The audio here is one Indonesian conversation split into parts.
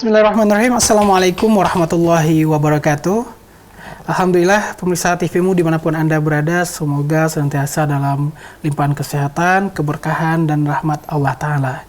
Bismillahirrahmanirrahim. Assalamualaikum warahmatullahi wabarakatuh. Alhamdulillah pemirsa TVmu dimanapun Anda berada, semoga senantiasa dalam limpahan kesehatan, keberkahan, dan rahmat Allah Ta'ala.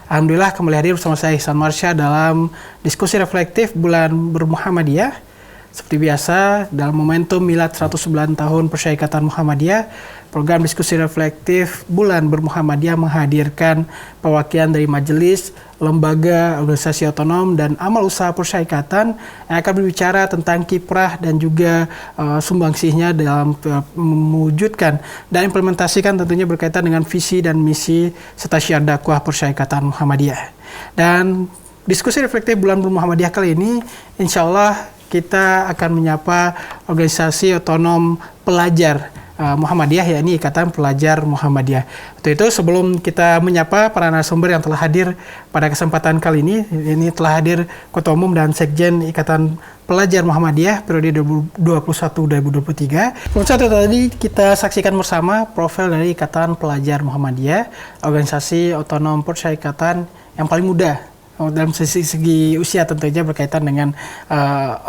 Alhamdulillah kembali hadir bersama saya Ihsan Marsha dalam diskusi reflektif bulan bermuhammadiyah. Seperti biasa, dalam momentum Milad 109 tahun Persyarikatan Muhammadiyah, program diskusi reflektif bulan bermuhammadiyah menghadirkan perwakilan dari majelis, lembaga, organisasi otonom, dan amal usaha persyarikatan yang akan berbicara tentang kiprah dan juga sumbangsihnya dalam mewujudkan dan implementasikan tentunya berkaitan dengan visi dan misi serta syiar dakwah Persyarikatan Muhammadiyah. Dan diskusi reflektif bulan bermuhammadiyah kali ini, insya Allah kita akan menyapa organisasi otonom pelajar Muhammadiyah, yakni Ikatan Pelajar Muhammadiyah. Untuk itu sebelum kita menyapa para narasumber yang telah hadir pada kesempatan kali ini telah hadir Ketua Umum dan Sekjen Ikatan Pelajar Muhammadiyah periode 2021-2023. Pemirsa, tadi kita saksikan bersama profil dari Ikatan Pelajar Muhammadiyah, organisasi otonom persyarikatan yang paling muda dalam segi usia, tentunya berkaitan dengan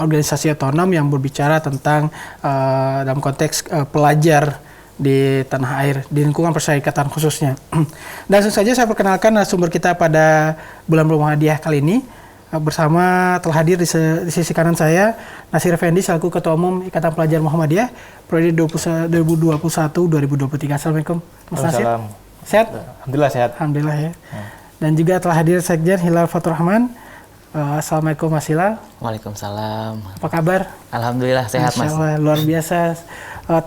organisasi otonom yang berbicara tentang dalam konteks pelajar di tanah air, di lingkungan persyarikatan khususnya. Dan langsung saja saya perkenalkan narasumber kita pada bulan bermuhammadiyah kali ini. Bersama telah hadir di sisi kanan saya Nasir Effendi selaku Ketua Umum Ikatan Pelajar Muhammadiyah periode 2021-2023. Assalamualaikum Mas Nasir. Sehat? Alhamdulillah sehat. Alhamdulillah ya. Dan juga telah hadir Sekjen Hilal Fatur Rahman. Assalamualaikum Mas Hilal. Waalaikumsalam. Apa kabar? Alhamdulillah sehat Mas. Insyaallah luar biasa.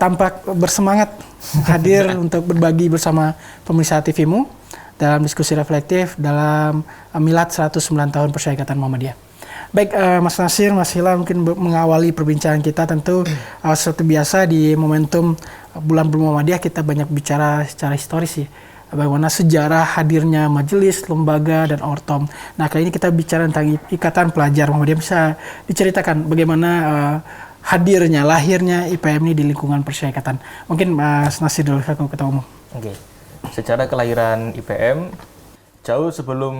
Tampak bersemangat hadir untuk berbagi bersama pemirsa TVmu dalam diskusi reflektif dalam Milad 109 tahun Persyarikatan Muhammadiyah. Baik, Mas Nasir, Mas Hilal, mungkin mengawali perbincangan kita tentu seperti biasa di momentum bulan bermuhammadiyah kita banyak bicara secara historis ya. Bagaimana sejarah hadirnya majelis, lembaga, dan ortom. Nah, kali ini kita bicara tentang Ikatan Pelajar Muhammadiyah. Bisa diceritakan bagaimana hadirnya, lahirnya IPM ini di lingkungan persyarikatan. Mungkin Mas Nasir dulu, Ketua Umum. Oke. Secara kelahiran IPM, jauh sebelum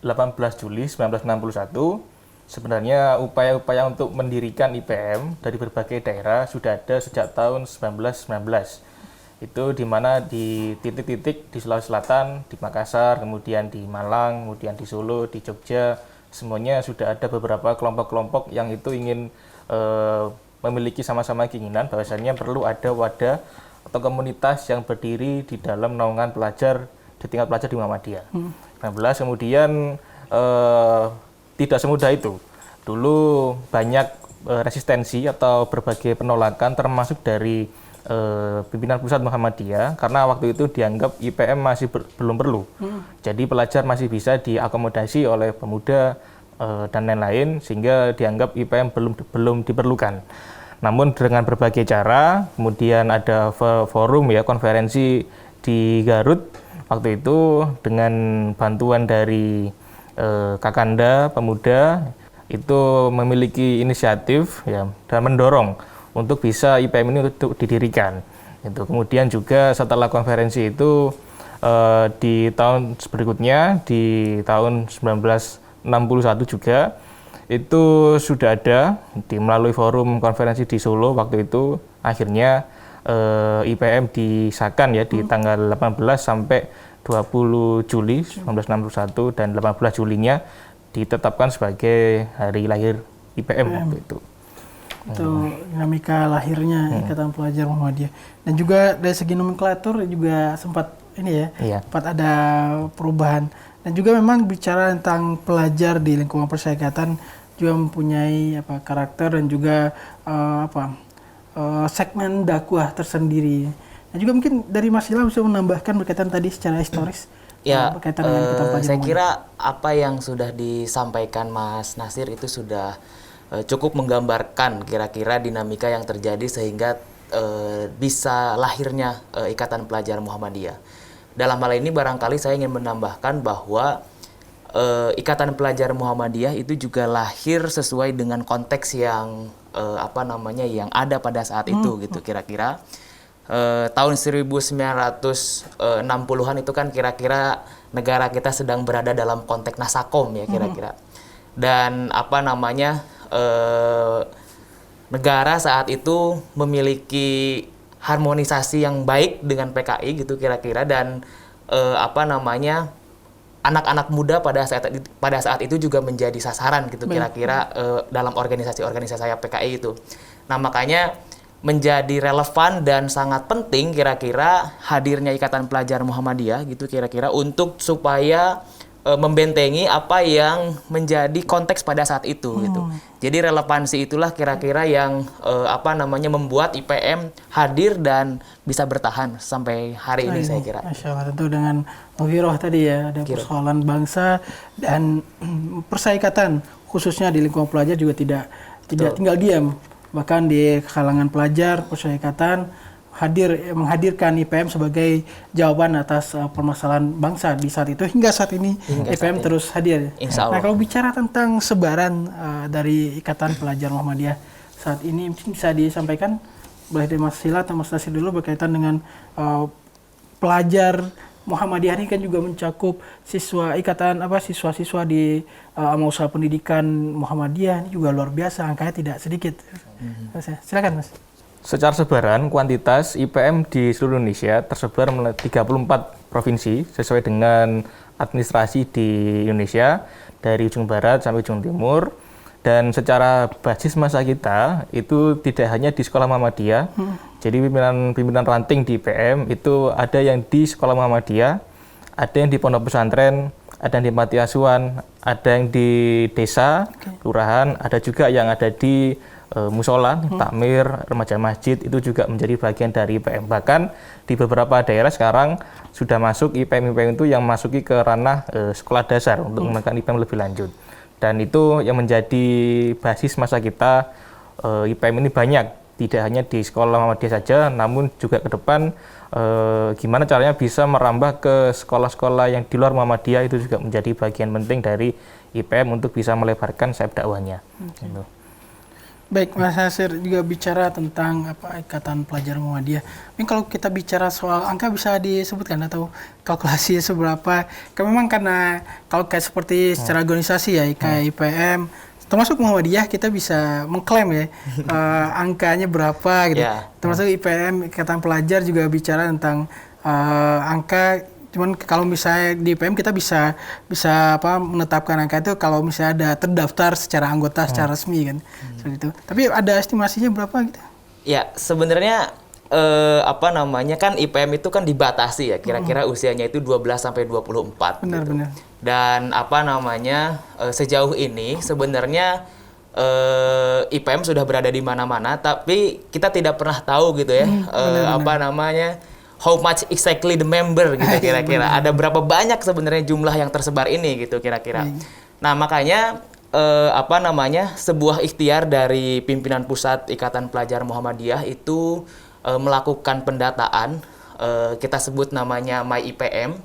18 Juli 1961, sebenarnya upaya-upaya untuk mendirikan IPM dari berbagai daerah sudah ada sejak tahun 1919. Itu di mana di titik-titik di Sulawesi Selatan, di Makassar, kemudian di Malang, kemudian di Solo, di Jogja, semuanya sudah ada beberapa kelompok-kelompok yang itu ingin memiliki sama-sama keinginan bahwasanya perlu ada wadah atau komunitas yang berdiri di dalam naungan pelajar di tingkat pelajar di Muhammadiyah. 19 kemudian tidak semudah itu. Dulu banyak resistensi atau berbagai penolakan termasuk dari pimpinan pusat Muhammadiyah karena waktu itu dianggap IPM masih belum perlu. Jadi pelajar masih bisa diakomodasi oleh pemuda dan lain-lain sehingga dianggap IPM belum diperlukan. Namun dengan berbagai cara, kemudian ada forum ya, konferensi di Garut waktu itu dengan bantuan dari Kakanda Pemuda itu memiliki inisiatif ya dan mendorong untuk bisa IPM ini untuk didirikan. Itu kemudian juga setelah konferensi itu di tahun berikutnya di tahun 1961 juga itu sudah ada melalui forum konferensi di Solo waktu itu akhirnya IPM disahkan ya di tanggal 18 sampai 20 Juli 1961 dan 18 Julinya ditetapkan sebagai hari lahir IPM waktu itu. Itu dinamika lahirnya Ikatan Pelajar Muhammadiyah. Dan juga dari segi nomenklatur juga sempat ini ya, sempat ada perubahan. Dan juga memang bicara tentang pelajar di lingkungan persyarikatan juga mempunyai karakter dan juga segmen dakwah tersendiri. Dan juga mungkin dari Mas Ilham bisa menambahkan berkaitan tadi secara historis. Ya, berkaitan dengan Ikatan Pelajar saya kira apa yang sudah disampaikan Mas Nasir itu sudah cukup menggambarkan kira-kira dinamika yang terjadi sehingga bisa lahirnya Ikatan Pelajar Muhammadiyah. Dalam hal ini barangkali saya ingin menambahkan bahwa Ikatan Pelajar Muhammadiyah itu juga lahir sesuai dengan konteks yang yang ada pada saat itu gitu kira-kira. Tahun 1960-an itu kan kira-kira negara kita sedang berada dalam konteks Nasakom ya kira-kira. dan apa namanya negara saat itu memiliki harmonisasi yang baik dengan PKI gitu kira-kira, dan apa namanya anak-anak muda pada saat itu juga menjadi sasaran gitu kira-kira dalam organisasi-organisasi saya PKI itu. Nah, makanya menjadi relevan dan sangat penting kira-kira hadirnya Ikatan Pelajar Muhammadiyah gitu kira-kira untuk supaya membentengi apa yang menjadi konteks pada saat itu gitu. Jadi relevansi itulah kira-kira yang apa namanya membuat IPM hadir dan bisa bertahan sampai hari ini saya kira. Masya Allah, tentu dengan Muhiroh tadi ya, ada persoalan bangsa dan persaikatan khususnya di lingkungan pelajar juga tidak tinggal diam. Bahkan di kalangan pelajar persaikatan menghadirkan IPM sebagai jawaban atas permasalahan bangsa di saat itu hingga saat ini IPM terus hadir. Nah, kalau bicara tentang sebaran dari Ikatan Pelajar Muhammadiyah saat ini mungkin bisa disampaikan boleh dari Mas Sila atau Mas Nasir dulu berkaitan dengan pelajar Muhammadiyah ini kan juga mencakup siswa-siswa di usaha pendidikan Muhammadiyah ini juga luar biasa, angkanya tidak sedikit. Silakan Mas. Secara sebaran, kuantitas IPM di seluruh Indonesia tersebar melalui 34 provinsi sesuai dengan administrasi di Indonesia dari ujung barat sampai ujung timur. Dan secara basis masa kita itu tidak hanya di sekolah Muhammadiyah. Jadi pimpinan ranting di IPM itu ada yang di sekolah Muhammadiyah, ada yang di pondok pesantren, ada yang di panti asuhan, ada yang di desa, kelurahan, ada juga yang ada di musola, takmir, remaja masjid, itu juga menjadi bagian dari IPM. Bahkan di beberapa daerah sekarang sudah masuk IPM itu yang masuki ke ranah sekolah dasar untuk menggunakan IPM lebih lanjut. Dan itu yang menjadi basis masa kita. IPM ini banyak, tidak hanya di sekolah Muhammadiyah saja, namun juga ke depan gimana caranya bisa merambah ke sekolah-sekolah yang di luar Muhammadiyah, itu juga menjadi bagian penting dari IPM untuk bisa melebarkan sayap dakwahnya. Gitu. Baik, Mas Nasir juga bicara tentang Ikatan Pelajar Muhammadiyah. Ini kalau kita bicara soal angka bisa disebutkan atau kalkulasi seberapa? Memang karena kalau kayak seperti secara organisasi ya, IPM termasuk Muhammadiyah kita bisa mengklaim ya angkanya berapa gitu. Termasuk IPM Ikatan Pelajar juga bicara tentang angka. Cuman kalau misalnya di IPM kita bisa menetapkan angka itu kalau misalnya ada terdaftar secara anggota secara resmi kan. Seperti itu. Tapi ada estimasinya berapa gitu? Ya, sebenarnya kan IPM itu kan dibatasi ya, kira-kira usianya itu 12 sampai 24 gitu. Benar. Dan sejauh ini sebenarnya IPM sudah berada di mana-mana, tapi kita tidak pernah tahu gitu ya, how much exactly the member gitu kira-kira. Ada berapa banyak sebenarnya jumlah yang tersebar ini gitu kira-kira. Nah, makanya sebuah ikhtiar dari pimpinan pusat Ikatan Pelajar Muhammadiyah itu melakukan pendataan, kita sebut namanya MyIPM.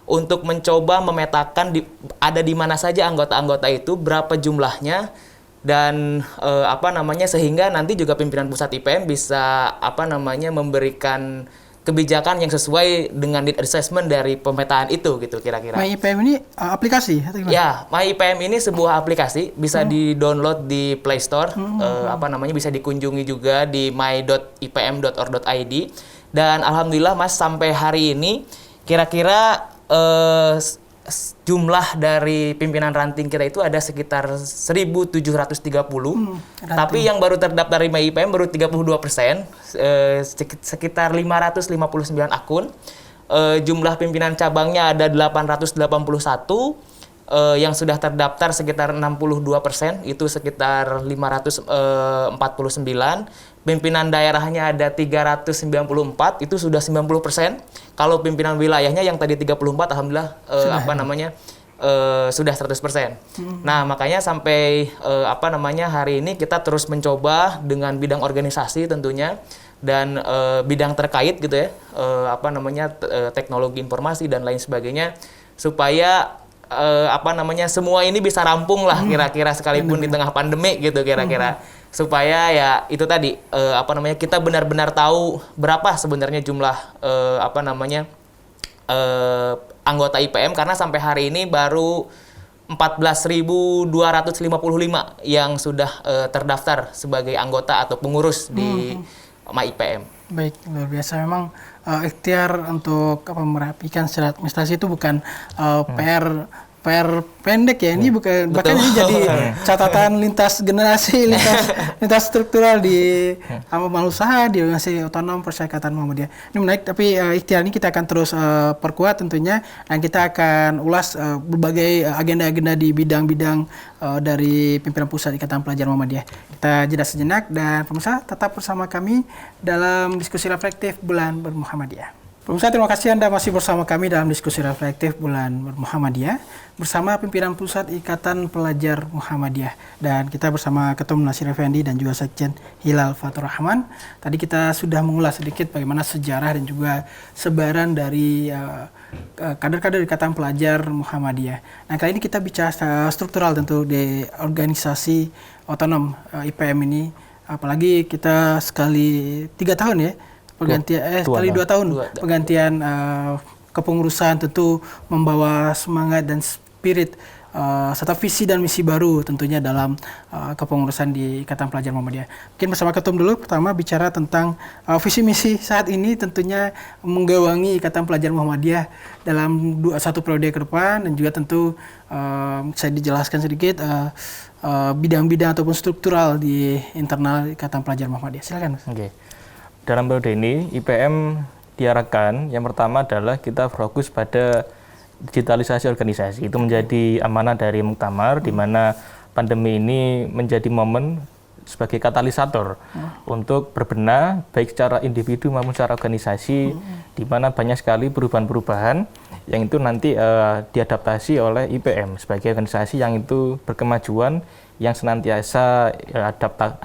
Untuk mencoba memetakan ada di mana saja anggota-anggota itu, berapa jumlahnya, dan sehingga nanti juga pimpinan pusat IPM bisa memberikan kebijakan yang sesuai dengan need assessment dari pemetaan itu gitu kira-kira. MyIPM ini aplikasi atau gimana? Ya, MyIPM ini sebuah aplikasi, bisa di-download di Play Store, bisa dikunjungi juga di my.ipm.or.id. Dan alhamdulillah Mas, sampai hari ini kira-kira jumlah dari pimpinan ranting kita itu ada sekitar 1.730, tapi yang baru terdaftar di MyIPM baru 32%, sekitar 559 akun. Jumlah pimpinan cabangnya ada 881, yang sudah terdaftar sekitar 62%, itu sekitar 549. Pimpinan daerahnya ada 394, itu sudah 90%. Kalau pimpinan wilayahnya yang tadi 34, alhamdulillah sudah 100%. Nah, makanya sampai hari ini kita terus mencoba dengan bidang organisasi tentunya dan bidang terkait gitu ya, teknologi informasi dan lain sebagainya, supaya semua ini bisa rampung lah kira-kira, sekalipun di tengah pandemi gitu kira-kira. Supaya ya itu tadi kita benar-benar tahu berapa sebenarnya jumlah anggota IPM, karena sampai hari ini baru 14.255 yang sudah terdaftar sebagai anggota atau pengurus di MAIPM. Baik, luar biasa. Memang ikhtiar untuk merapikan secara administrasi itu bukan PR pendek ya, ini bukan, bahkan ini jadi catatan lintas generasi, lintas struktural di amal usaha di organisasi otonom Perserikatan Muhammadiyah. Ini menarik, tapi ikhtiar ini kita akan terus perkuat tentunya, dan kita akan ulas berbagai agenda-agenda di bidang-bidang dari pimpinan pusat Ikatan Pelajar Muhammadiyah. Kita jeda sejenak, dan pemirsa tetap bersama kami dalam diskusi reflektif Bulan Bermuhammadiyah. Pemirsa, terima kasih Anda masih bersama kami dalam diskusi reflektif Bulan Bermuhammadiyah bersama pimpinan pusat Ikatan Pelajar Muhammadiyah, dan kita bersama Ketum Nasir Effendi dan juga Sekjen Hilal Fatur Rahman. Tadi kita sudah mengulas sedikit bagaimana sejarah dan juga sebaran dari kader-kader Ikatan Pelajar Muhammadiyah. Nah, kali ini kita bicara struktural tentu di organisasi otonom IPM ini, apalagi kita sekali 3 tahun ya pergantian sekali 2 tahun pergantian kepengurusan, tentu membawa semangat dan spirit serta visi dan misi baru tentunya dalam kepengurusan di Ikatan Pelajar Muhammadiyah. Mungkin bersama Ketum dulu, pertama bicara tentang visi misi saat ini, tentunya menggawangi Ikatan Pelajar Muhammadiyah dalam 1 periode ke depan, dan juga tentu saya dijelaskan sedikit bidang-bidang ataupun struktural di internal Ikatan Pelajar Muhammadiyah. Silakan, Mas. Oke. Dalam periode ini, IPM diarahkan yang pertama adalah kita fokus pada digitalisasi organisasi. Itu menjadi amanah dari Muktamar, di mana pandemi ini menjadi momen sebagai katalisator untuk berbenah, baik secara individu maupun secara organisasi, di mana banyak sekali perubahan-perubahan yang itu nanti diadaptasi oleh IPM sebagai organisasi yang itu berkemajuan, yang senantiasa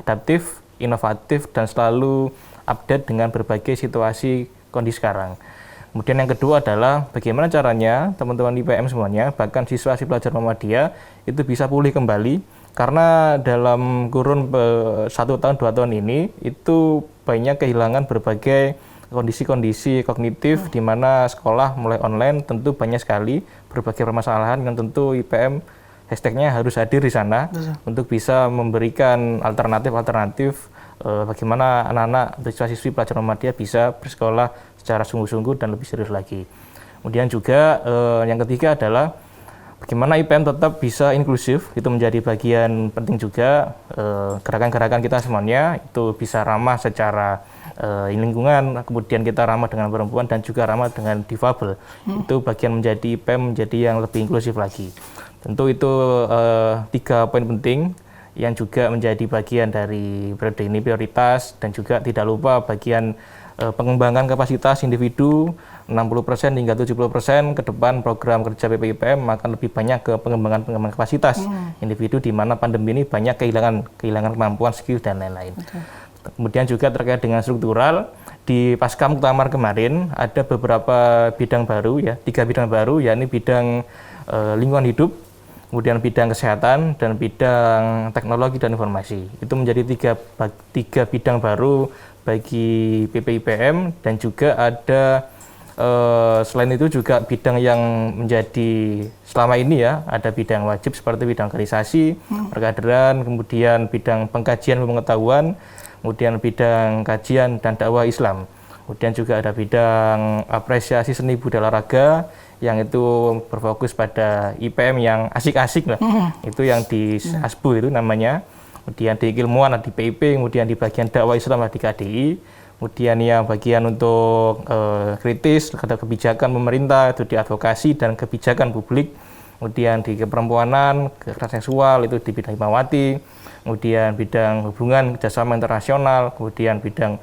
adaptif, inovatif, dan selalu update dengan berbagai situasi kondisi sekarang. Kemudian yang kedua adalah bagaimana caranya teman-teman IPM semuanya, bahkan siswa-siswi pelajar Muhammadiyah itu bisa pulih kembali, karena dalam kurun 1 tahun 2 tahun ini itu banyak kehilangan berbagai kondisi-kondisi kognitif, di mana sekolah mulai online, tentu banyak sekali berbagai permasalahan yang tentu IPM hashtagnya harus hadir di sana untuk bisa memberikan alternatif bagaimana anak-anak siswa-siswi pelajar Muhammadiyah bisa bersekolah secara sungguh-sungguh dan lebih serius lagi. Kemudian juga yang ketiga adalah bagaimana IPM tetap bisa inklusif, itu menjadi bagian penting juga. Gerakan-gerakan kita semuanya itu bisa ramah secara lingkungan, kemudian kita ramah dengan perempuan dan juga ramah dengan difabel. Itu bagian menjadi IPM menjadi yang lebih inklusif lagi. Tentu itu 3 poin penting yang juga menjadi bagian dari periode ini prioritas, dan juga tidak lupa bagian pengembangan kapasitas individu 60% hingga 70% ke depan. Program kerja PPIPM akan lebih banyak ke pengembangan kapasitas individu, di mana pandemi ini banyak kehilangan kemampuan, skill, dan lain-lain. Kemudian juga terkait dengan struktural, di Pasca Muktamar kemarin ada beberapa bidang baru ya, 3 bidang baru, yakni bidang lingkungan hidup, kemudian bidang kesehatan, dan bidang teknologi dan informasi. Itu menjadi tiga bidang baru bagi PPIPM, dan juga ada selain itu juga bidang yang menjadi selama ini ya, ada bidang wajib seperti bidang organisasi, perkaderan, kemudian bidang pengkajian pengetahuan, kemudian bidang kajian dan dakwah Islam. Kemudian juga ada bidang apresiasi seni budaya olahraga, yang itu berfokus pada IPM yang asik-asik lah. Itu yang di ASBU itu namanya. Kemudian di keilmuan di PIP, kemudian di bagian dakwah Islam di KDI. Kemudian yang bagian untuk kritis terhadap kebijakan pemerintah itu di advokasi dan kebijakan publik. Kemudian di keperempuanan, kekerasan seksual itu di bidang Himawati. Kemudian bidang hubungan kerjasama internasional, kemudian bidang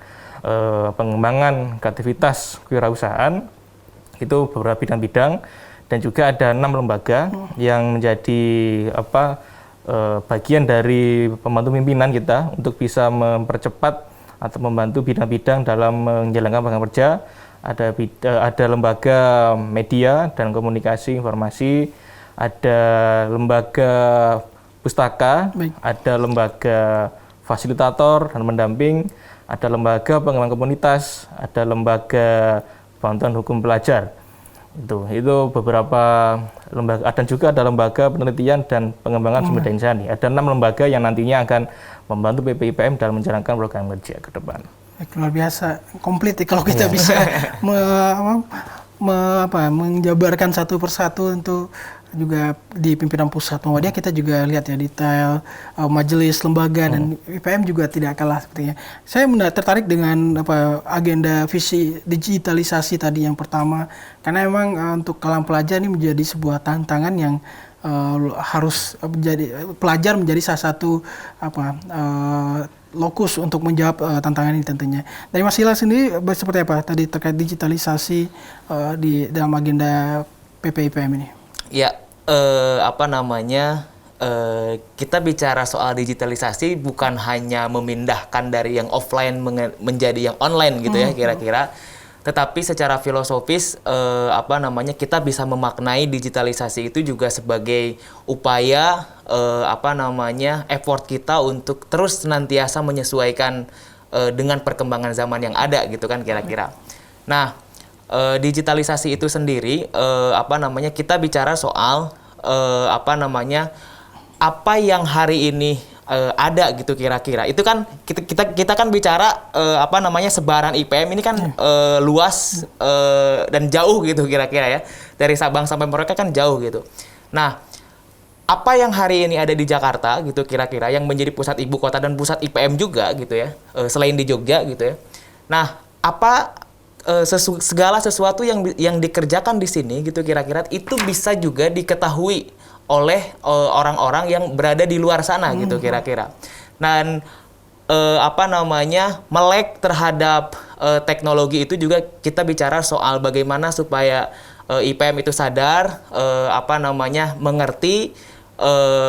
pengembangan kreativitas kewirausahaan. Itu beberapa bidang-bidang, dan juga ada 6 lembaga yang menjadi bagian dari pembantu pimpinan kita untuk bisa mempercepat atau membantu bidang-bidang dalam menjalankan program kerja. Ada lembaga media dan komunikasi informasi, ada lembaga pustaka, ada lembaga fasilitator dan pendamping, ada lembaga pengembangan komunitas, ada lembaga bantuan hukum pelajar. Itu beberapa lembaga, dan juga ada lembaga penelitian dan pengembangan sumber daya insani. Ada 6 lembaga yang nantinya akan membantu PPIPM dalam menjalankan program kerja ke depan. Luar biasa, komplit ya, kalau kita bisa menjabarkan satu persatu untuk juga di pimpinan pusat Muhammadiyah. Kita juga lihat ya detail majelis, lembaga, dan IPM juga tidak kalah sepertinya. Saya tertarik dengan agenda visi digitalisasi tadi yang pertama, karena memang untuk kalangan pelajar ini menjadi sebuah tantangan yang harus pelajar menjadi salah satu lokus untuk menjawab tantangan ini tentunya. Dari Mas Hilal sendiri seperti apa tadi terkait digitalisasi di dalam agenda PPIPM ini? Ya, kita bicara soal digitalisasi bukan hanya memindahkan dari yang offline menjadi yang online gitu ya kira-kira. Tetapi secara filosofis kita bisa memaknai digitalisasi itu juga sebagai upaya effort kita untuk terus senantiasa menyesuaikan dengan perkembangan zaman yang ada gitu kan kira-kira. Nah, digitalisasi itu sendiri kita bicara soal apa yang hari ini ada gitu kira-kira. Itu kan kita kan bicara sebaran IPM ini kan luas dan jauh gitu kira-kira ya. Dari Sabang sampai Merauke kan jauh gitu. Nah, apa yang hari ini ada di Jakarta gitu kira-kira yang menjadi pusat ibu kota dan pusat IPM juga gitu ya, selain di Jogja gitu ya. Nah, segala sesuatu yang dikerjakan di sini gitu kira-kira itu bisa juga diketahui oleh orang-orang yang berada di luar sana gitu kira-kira. Dan melek terhadap teknologi itu juga kita bicara soal bagaimana supaya IPM itu sadar mengerti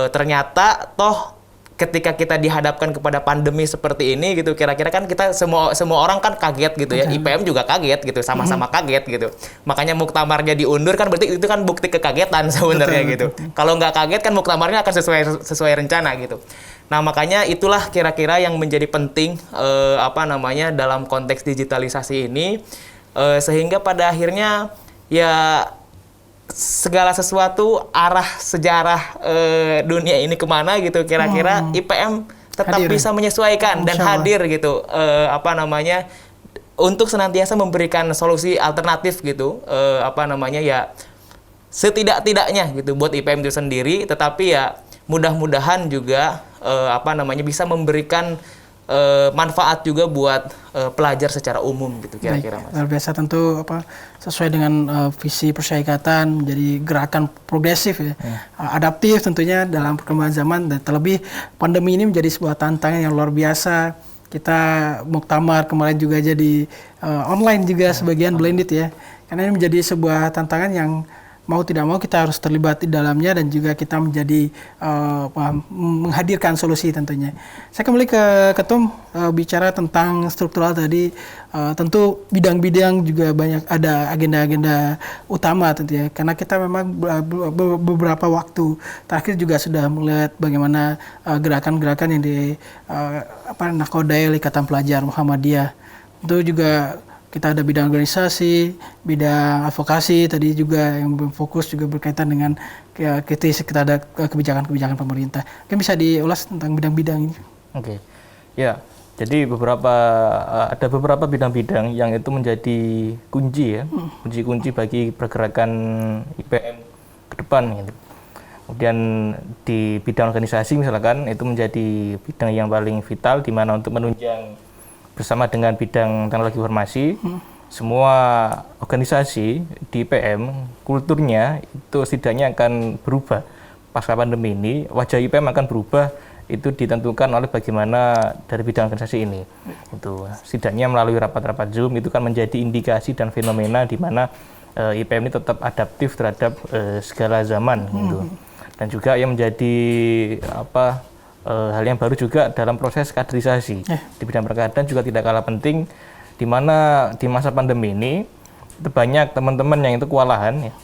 ternyata toh ketika kita dihadapkan kepada pandemi seperti ini gitu kira-kira kan kita semua orang kan kaget gitu ya. IPM juga kaget gitu, sama-sama kaget gitu. Makanya muktamarnya diundur kan berarti itu kan bukti kekagetan sebenarnya gitu. Kalau nggak kaget kan muktamarnya akan sesuai rencana gitu. Nah, makanya itulah kira-kira yang menjadi penting dalam konteks digitalisasi ini sehingga pada akhirnya ya segala sesuatu arah sejarah dunia ini kemana gitu kira-kira IPM tetap hadir, bisa menyesuaikan dan hadir gitu untuk senantiasa memberikan solusi alternatif gitu ya setidak-tidaknya gitu buat IPM itu sendiri, tetapi ya mudah-mudahan juga bisa memberikan manfaat juga buat pelajar secara umum gitu kira-kira. Mas. Luar biasa, tentu sesuai dengan visi Persyarikatan menjadi gerakan progresif ya. Adaptif tentunya dalam perkembangan zaman, dan terlebih pandemi ini menjadi sebuah tantangan yang luar biasa. Kita muktamar kemarin juga jadi online juga sebagian blended ya. Karena ini menjadi sebuah tantangan yang mau tidak mau kita harus terlibat di dalamnya, dan juga kita menjadi menghadirkan solusi tentunya. Saya kembali ke Ketum, bicara tentang struktural tadi, tentu bidang-bidang juga banyak ada agenda-agenda utama tentunya, karena kita memang beberapa waktu terakhir juga sudah melihat bagaimana gerakan-gerakan yang nakodai Ikatan Pelajar Muhammadiyah. Itu juga kita ada bidang organisasi, bidang advokasi tadi juga yang fokus juga berkaitan dengan kita ada kebijakan-kebijakan pemerintah. Mungkin bisa diulas tentang bidang-bidang ini. Oke. Ya, jadi ada beberapa bidang-bidang yang itu menjadi kunci ya, kunci bagi pergerakan IPM ke depan gitu. Kemudian di bidang organisasi misalkan itu menjadi bidang yang paling vital, di mana untuk menunjang bersama dengan bidang teknologi informasi, semua organisasi di IPM, kulturnya itu setidaknya akan berubah. Pasca pandemi ini, wajah IPM akan berubah, itu ditentukan oleh bagaimana dari bidang organisasi ini. Itu setidaknya melalui rapat-rapat Zoom, itu kan menjadi indikasi dan fenomena di mana IPM ini tetap adaptif terhadap segala zaman. Gitu. Dan juga yang menjadi hal yang baru juga dalam proses kaderisasi di bidang perkaderan juga tidak kalah penting, di mana di masa pandemi ini banyak teman-teman yang itu kewalahan ya,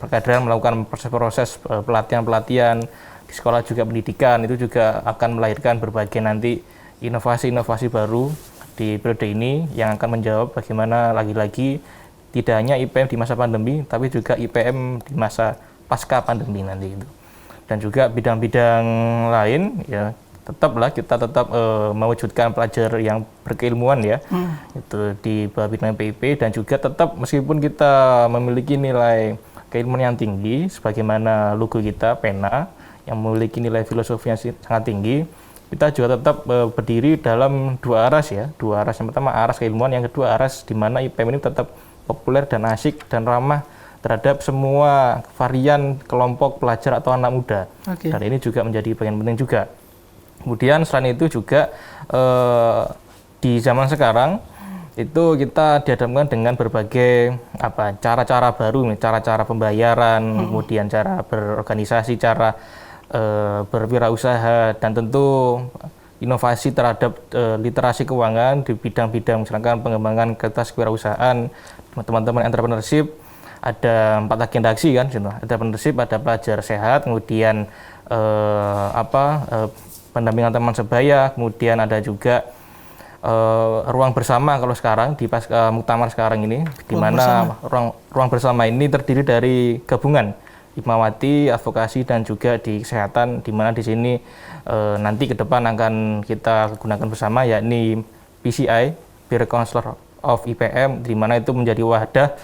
perkaderan melakukan proses-proses pelatihan-pelatihan di sekolah juga pendidikan, itu juga akan melahirkan berbagai nanti inovasi-inovasi baru di periode ini yang akan menjawab bagaimana lagi-lagi Tidak hanya IPM di masa pandemi, tapi juga IPM di masa pasca pandemi nanti itu. Dan juga bidang-bidang lain ya kita tetap mewujudkan pelajar yang berkeilmuan ya, itu di bawah bidang PIP, dan juga tetap meskipun kita memiliki nilai keilmuan yang tinggi, sebagaimana logo kita pena yang memiliki nilai filosofi yang sangat tinggi, kita juga tetap berdiri dalam dua aras ya, dua aras. Yang pertama aras keilmuan, yang kedua aras di mana IPM ini tetap populer dan asik dan ramah terhadap semua varian kelompok pelajar atau anak muda. Dan ini juga menjadi bagian penting juga. Kemudian selain itu juga di zaman sekarang itu kita dihadapkan dengan berbagai cara-cara baru, cara-cara pembayaran, kemudian cara berorganisasi, cara berwirausaha, dan tentu inovasi terhadap literasi keuangan di bidang-bidang misalkan pengembangan kreativitas kewirausahaan, teman-teman entrepreneurship. Ada 4 agenda aksi kan, ada entrepreneurship, ada pelajar sehat, kemudian pendampingan teman sebaya, kemudian ada juga ruang bersama kalau sekarang di muktamar sekarang ini, di mana ruang bersama ini terdiri dari gabungan Hikmawati, advokasi, dan juga di kesehatan, di mana di sini nanti ke depan akan kita gunakan bersama, yakni PCI, Peer Counselor of IPM, di mana itu menjadi wadah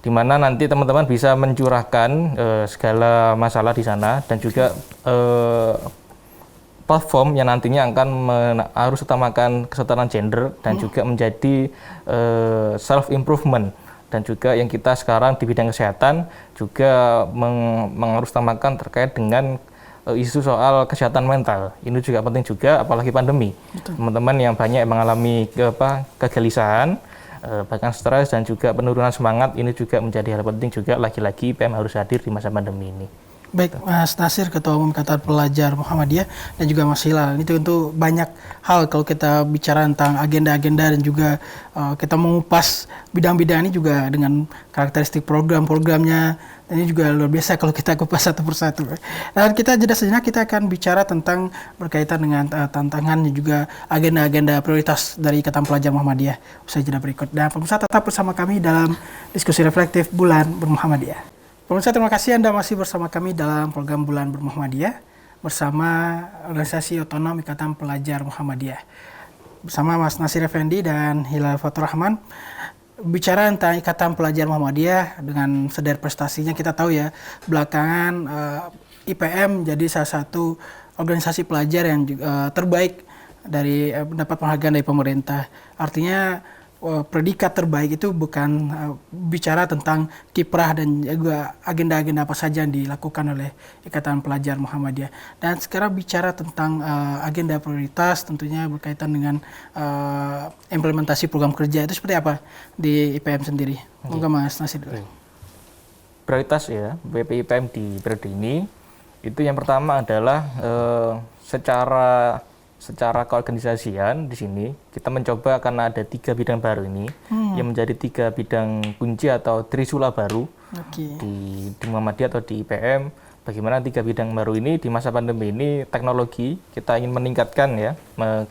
di mana nanti teman-teman bisa mencurahkan segala masalah di sana, dan juga platform yang nantinya akan harus utamakan kesetaraan gender dan juga menjadi self improvement. Dan juga yang kita sekarang di bidang kesehatan juga harus utamakan terkait dengan isu soal kesehatan mental. Ini juga penting juga, apalagi pandemi. Teman-teman yang banyak mengalami kegelisahan, bahkan stres dan juga penurunan semangat, ini juga menjadi hal penting juga, lagi-lagi IPM harus hadir di masa pandemi ini. Baik, Mas Nasir, Ketua Umum Ikatan Pelajar Muhammadiyah, dan juga Mas Hilal. Ini tentu banyak hal kalau kita bicara tentang agenda-agenda, dan juga kita mengupas bidang-bidang ini juga dengan karakteristik program-programnya. Dan ini juga luar biasa kalau kita kupas satu persatu. Dan kita jeda sejenak, kita akan bicara tentang berkaitan dengan tantangan dan juga agenda-agenda prioritas dari Ikatan Pelajar Muhammadiyah usai jeda berikut. Dan pemirsa tetap bersama kami dalam diskusi reflektif Bulan Bermuhammadiyah. Pemirsa, terima kasih Anda masih bersama kami dalam program Bulan Bermuhammadiyah bersama Organisasi Otonom Ikatan Pelajar Muhammadiyah. Bersama Mas Nasir Effendi dan Hilal Fatur Rahman. Bicara tentang Ikatan Pelajar Muhammadiyah dengan sederet prestasinya, kita tahu ya, belakangan IPM jadi salah satu organisasi pelajar yang terbaik dari mendapat penghargaan dari pemerintah. Artinya predikat terbaik itu bukan bicara tentang kiprah dan juga agenda-agenda apa saja yang dilakukan oleh Ikatan Pelajar Muhammadiyah. Dan sekarang bicara tentang agenda prioritas, tentunya berkaitan dengan implementasi program kerja, itu seperti apa di IPM sendiri? Monggo Mas Nasir. Prioritas ya BPIPM di periode ini, itu yang pertama adalah secara keorganisasian di sini kita mencoba, karena ada 3 bidang baru ini yang menjadi 3 bidang kunci atau trisula baru di Muhammadiyah atau di IPM. Bagaimana 3 bidang baru ini di masa pandemi ini? Teknologi, kita ingin meningkatkan ya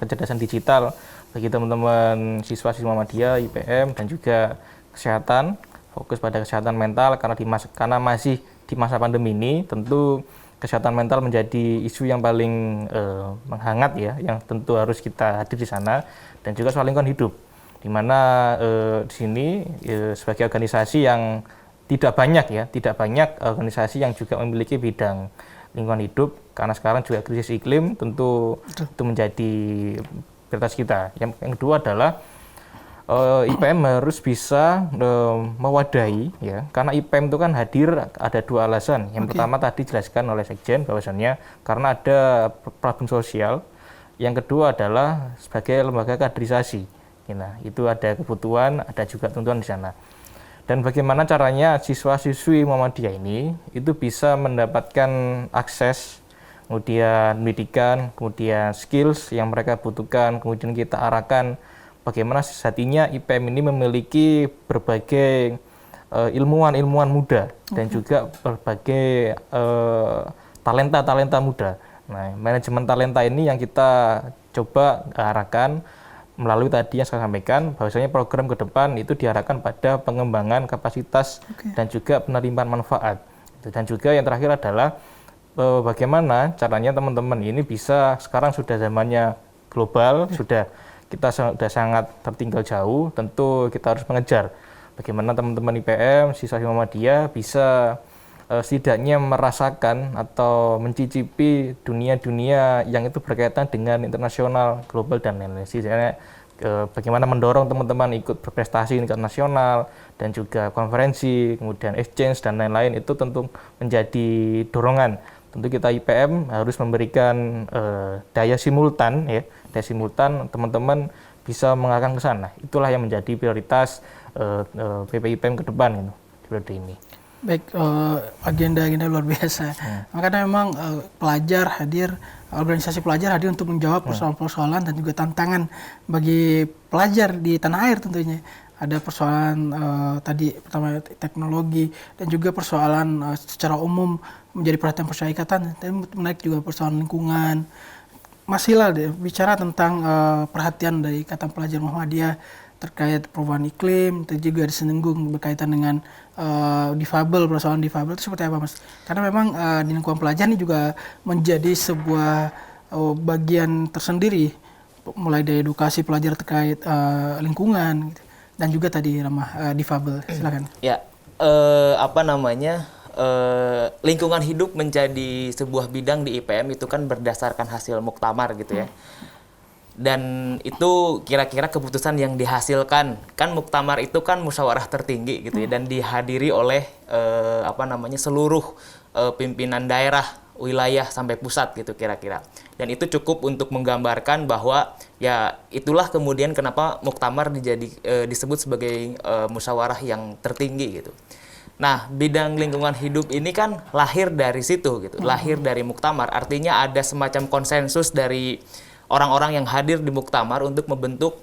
kecerdasan digital bagi teman-teman siswa-siswa Muhammadiyah, IPM, dan juga kesehatan, fokus pada kesehatan mental, karena masih di masa pandemi ini tentu kesehatan mental menjadi isu yang paling menghangat ya, yang tentu harus kita hadir di sana. Dan juga soal lingkungan hidup, di mana di sini sebagai organisasi yang tidak banyak organisasi yang juga memiliki bidang lingkungan hidup, karena sekarang juga krisis iklim, tentu itu menjadi prioritas kita. Yang kedua adalah IPM harus bisa mewadahi ya, karena IPM itu kan hadir ada 2 alasan. Yang pertama tadi dijelaskan oleh Sekjen bahwasannya karena ada problem sosial. Yang kedua adalah sebagai lembaga kaderisasi. Nah, itu ada kebutuhan, ada juga tuntutan di sana. Dan bagaimana caranya siswa-siswi Muhammadiyah ini itu bisa mendapatkan akses, kemudian pendidikan, kemudian skills yang mereka butuhkan, kemudian kita arahkan bagaimana sejatinya IPM ini memiliki berbagai ilmuwan muda dan juga berbagai talenta muda. Nah, manajemen talenta ini yang kita coba arahkan melalui tadi yang saya sampaikan, bahwasanya program ke depan itu diarahkan pada pengembangan kapasitas dan juga penerimaan manfaat. Dan juga yang terakhir adalah bagaimana caranya teman-teman ini bisa, sekarang sudah zamannya global, kita sudah sangat tertinggal jauh, tentu kita harus mengejar bagaimana teman-teman IPM, siswa Muhammadiyah bisa setidaknya merasakan atau mencicipi dunia-dunia yang itu berkaitan dengan internasional, global, dan lain-lain. Setidaknya bagaimana mendorong teman-teman ikut berprestasi internasional dan juga konferensi, kemudian exchange dan lain-lain, itu tentu menjadi dorongan. Tentu kita IPM harus memberikan daya simultan, ya, daya simultan teman-teman bisa mengarahkan ke sana. Itulah yang menjadi prioritas PPIPM ke depan, gitu, seperti ini. Baik, agenda-agenda luar biasa. Makanya memang pelajar hadir, organisasi pelajar hadir untuk menjawab persoalan-persoalan dan juga tantangan bagi pelajar di tanah air tentunya. Ada persoalan tadi pertama teknologi dan juga persoalan secara umum menjadi perhatian Persyarikatan, dan menarik juga persoalan lingkungan. Masihlah bicara tentang perhatian dari Ikatan Pelajar Muhammadiyah terkait perubahan iklim, dan juga disinggung berkaitan dengan difabel, persoalan difabel itu seperti apa, Mas? Karena memang di lingkungan pelajar ini juga menjadi sebuah bagian tersendiri, mulai dari edukasi pelajar terkait lingkungan gitu, dan juga tadi ramah difabel. Silakan. Ya, lingkungan hidup menjadi sebuah bidang di IPM itu kan berdasarkan hasil muktamar gitu ya. Dan itu kira-kira keputusan yang dihasilkan, kan muktamar itu kan musyawarah tertinggi gitu ya, dan dihadiri oleh seluruh pimpinan daerah, wilayah sampai pusat gitu kira-kira. Dan itu cukup untuk menggambarkan bahwa ya itulah kemudian kenapa muktamar disebut sebagai musyawarah yang tertinggi gitu. Nah, bidang lingkungan hidup ini kan lahir dari situ gitu, lahir dari muktamar. Artinya ada semacam konsensus dari orang-orang yang hadir di muktamar untuk membentuk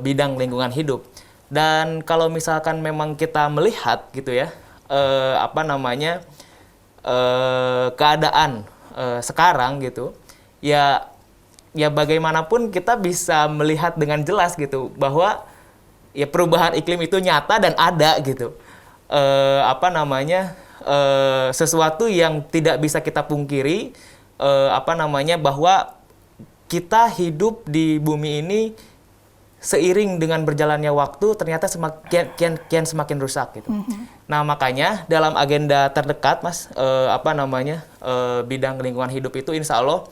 bidang lingkungan hidup. Dan kalau misalkan memang kita melihat gitu ya, keadaan sekarang gitu, ya bagaimanapun kita bisa melihat dengan jelas gitu bahwa ya perubahan iklim itu nyata dan ada gitu. Sesuatu yang tidak bisa kita pungkiri, bahwa kita hidup di bumi ini seiring dengan berjalannya waktu ternyata semakin rusak gitu. Nah, makanya dalam agenda terdekat, Mas, bidang lingkungan hidup itu insya Allah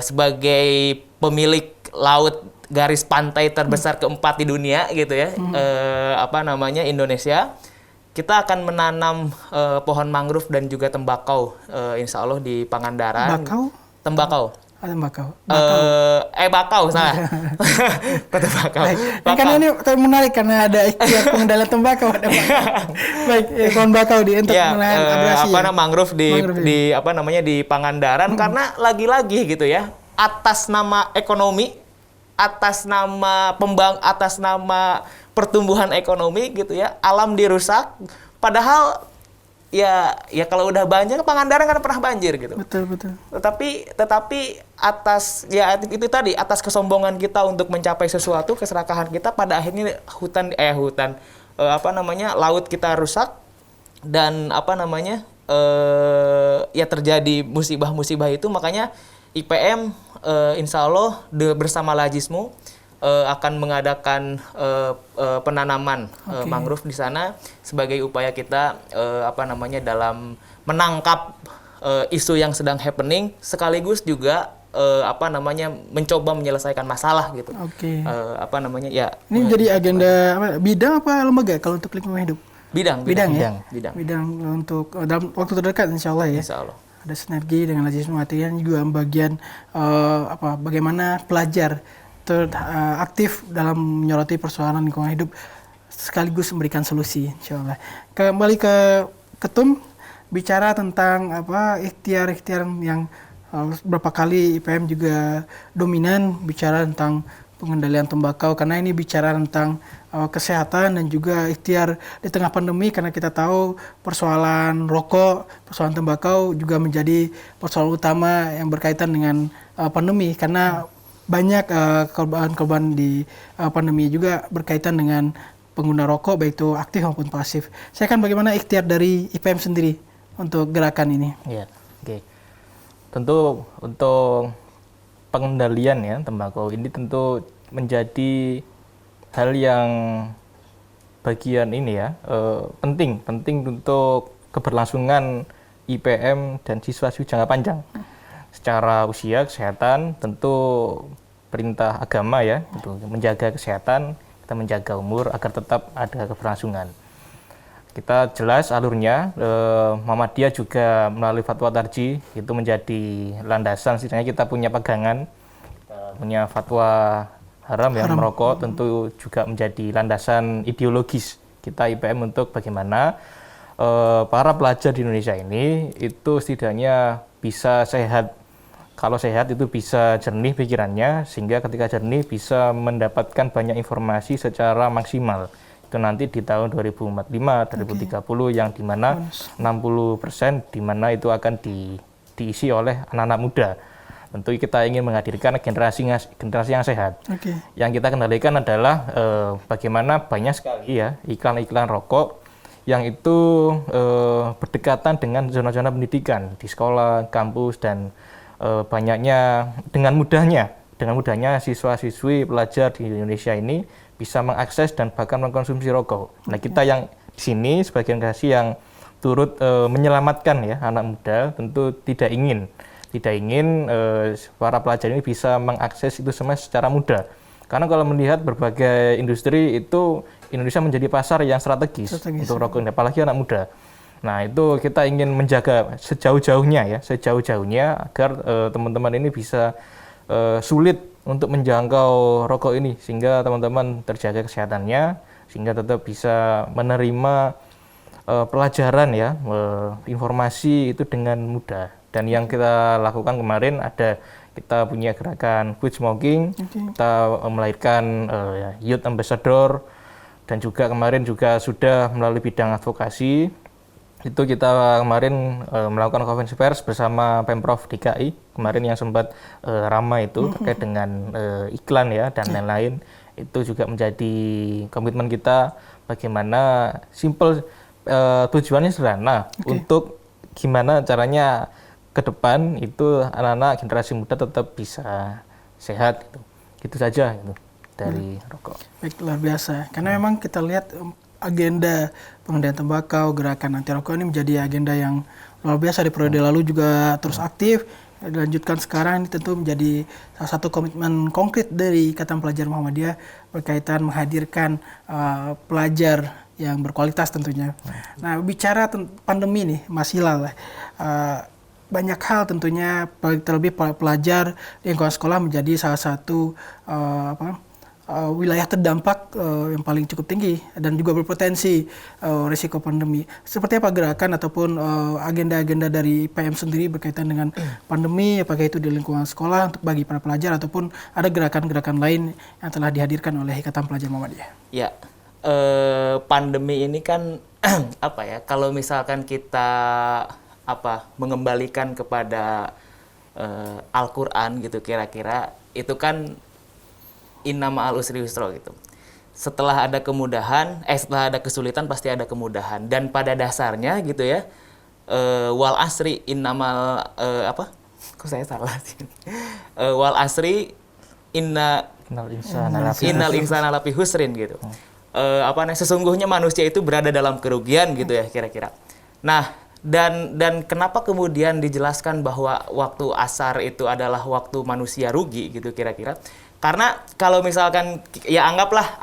sebagai pemilik laut garis pantai terbesar keempat di dunia gitu ya, Indonesia, kita akan menanam pohon mangrove dan juga tembakau, insya Allah di Pangandaran. Tembakau. Bakau salah. Tembakau. Karena ini menarik karena ada ikhtiar pengendalian tembakau. Baik, pohon bakau untuk menahan abrasi. Mangrove di Pangandaran, karena lagi-lagi gitu ya, atas nama ekonomi, atas nama pertumbuhan ekonomi gitu ya, alam dirusak, padahal ya kalau udah banjir Pangandaran kan pernah banjir gitu. Betul. Tetapi atas kesombongan kita untuk mencapai sesuatu, keserakahan kita, pada akhirnya laut kita rusak, dan terjadi musibah-musibah itu. Makanya IPM insya Allah bersama Lajismu akan mengadakan penanaman mangrove di sana sebagai upaya kita dalam menangkap isu yang sedang happening, sekaligus juga mencoba menyelesaikan masalah gitu. Ini menjadi agenda bidang apa lembaga kalau untuk lingkungan hidup? Bidang untuk dalam waktu terdekat insya Allah ya. Insya Allah. Ada sinergi dengan Lajismu Materian juga bagian bagaimana pelajar aktif dalam menyoroti persoalan lingkungan hidup sekaligus memberikan solusi, insyaallah. Kembali ke Ketum, bicara tentang ikhtiar-ikhtiar yang beberapa kali IPM juga dominan bicara tentang pengendalian tembakau, karena ini bicara tentang kesehatan dan juga ikhtiar di tengah pandemi, karena kita tahu persoalan rokok, persoalan tembakau juga menjadi persoalan utama yang berkaitan dengan pandemi, karena banyak korban-korban di pandemi juga berkaitan dengan pengguna rokok baik itu aktif maupun pasif. Saya kan bagaimana ikhtiar dari IPM sendiri untuk gerakan ini? Ya, oke. Tentu untuk pengendalian ya tembakau ini tentu menjadi hal yang bagian ini ya penting untuk keberlangsungan IPM dan siswa-siswi jangka panjang. Secara usia kesehatan tentu perintah agama ya untuk menjaga kesehatan, kita menjaga umur agar tetap ada keberlangsungan. Kita jelas alurnya, Muhammadiyah juga melalui fatwa tarji itu menjadi landasan, setidaknya kita punya pegangan, kita punya fatwa haram yang merokok tentu juga menjadi landasan ideologis kita IPM untuk bagaimana para pelajar di Indonesia ini itu setidaknya bisa sehat. Kalau sehat itu bisa jernih pikirannya, sehingga ketika jernih bisa mendapatkan banyak informasi secara maksimal. Itu nanti di tahun 2045, 2030 yang dimana 60% dimana itu akan diisi oleh anak-anak muda. Tentu kita ingin menghadirkan generasi yang sehat. Yang kita kendalikan adalah bagaimana banyak sekali ya iklan-iklan rokok yang itu berdekatan dengan zona-zona pendidikan di sekolah, kampus, dan banyaknya dengan mudahnya siswa-siswi pelajar di Indonesia ini bisa mengakses dan bahkan mengkonsumsi rokok. Nah, kita yang di sini sebagai generasi yang turut menyelamatkan ya anak muda tentu tidak ingin para pelajar ini bisa mengakses itu semua secara mudah. Karena kalau melihat berbagai industri itu Indonesia menjadi pasar yang strategis untuk rokok ini, apalagi anak muda. Nah, itu kita ingin menjaga sejauh-jauhnya agar teman-teman ini bisa sulit untuk menjangkau rokok ini, sehingga teman-teman terjaga kesehatannya, sehingga tetap bisa menerima pelajaran ya, informasi itu dengan mudah. Dan yang kita lakukan kemarin kita punya gerakan quit smoking, kita melahirkan youth ambassador, dan juga kemarin juga sudah melalui bidang advokasi itu kita kemarin melakukan konferensi pers bersama Pemprov DKI kemarin yang sempat ramai itu terkait dengan iklan ya dan lain-lain. Itu juga menjadi komitmen kita bagaimana tujuannya sederhana untuk gimana caranya ke depan itu anak-anak generasi muda tetap bisa sehat gitu saja gitu dari rokok. Baik, luar biasa. Karena memang kita lihat agenda pengendalian tembakau, gerakan anti rokok ini menjadi agenda yang luar biasa di periode lalu juga terus aktif. Dilanjutkan sekarang ini tentu menjadi salah satu komitmen konkret dari Ikatan Pelajar Muhammadiyah berkaitan menghadirkan pelajar yang berkualitas tentunya. Nah, bicara pandemi nih, Mas Hilal, banyak hal tentunya terlebih pelajar di lingkungan sekolah menjadi salah satu wilayah terdampak yang paling cukup tinggi dan juga berpotensi risiko pandemi. Seperti apa gerakan ataupun agenda-agenda dari PM sendiri berkaitan dengan pandemi, apakah itu di lingkungan sekolah untuk bagi para pelajar ataupun ada gerakan-gerakan lain yang telah dihadirkan oleh Ikatan Pelajar Muhammadiyah? Ya, pandemi ini kan apa ya? Kalau misalkan kita mengembalikan kepada Al-Quran gitu kira-kira itu kan inna ma'al usri yusra gitu. Setelah ada kesulitan pasti ada kemudahan, dan pada dasarnya gitu ya wal asri innamal kok saya salah sih wal asri innal insana lafi husrin gitu. Sesungguhnya manusia itu berada dalam kerugian gitu ya kira-kira. Nah, dan kenapa kemudian dijelaskan bahwa waktu asar itu adalah waktu manusia rugi gitu kira-kira? Karena kalau misalkan ya anggaplah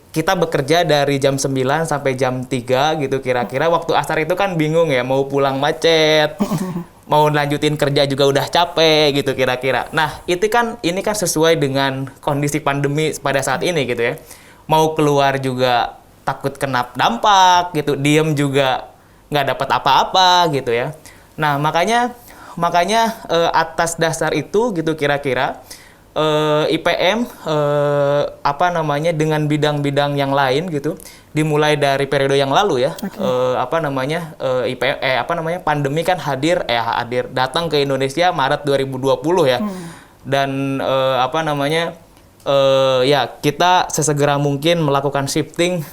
kita bekerja dari jam 9 sampai jam 3 gitu kira-kira, waktu asar itu kan bingung ya, mau pulang macet, mau lanjutin kerja juga udah capek gitu kira-kira. Nah, ini kan sesuai dengan kondisi pandemi pada saat ini gitu ya. Mau keluar juga takut kena dampak gitu, diem juga nggak dapat apa-apa gitu ya. Nah, makanya atas dasar itu gitu kira-kira IPM dengan bidang-bidang yang lain gitu dimulai dari periode yang lalu ya. Pandemi kan hadir datang ke Indonesia Maret 2020 ya. Dan ya kita sesegera mungkin melakukan shifting,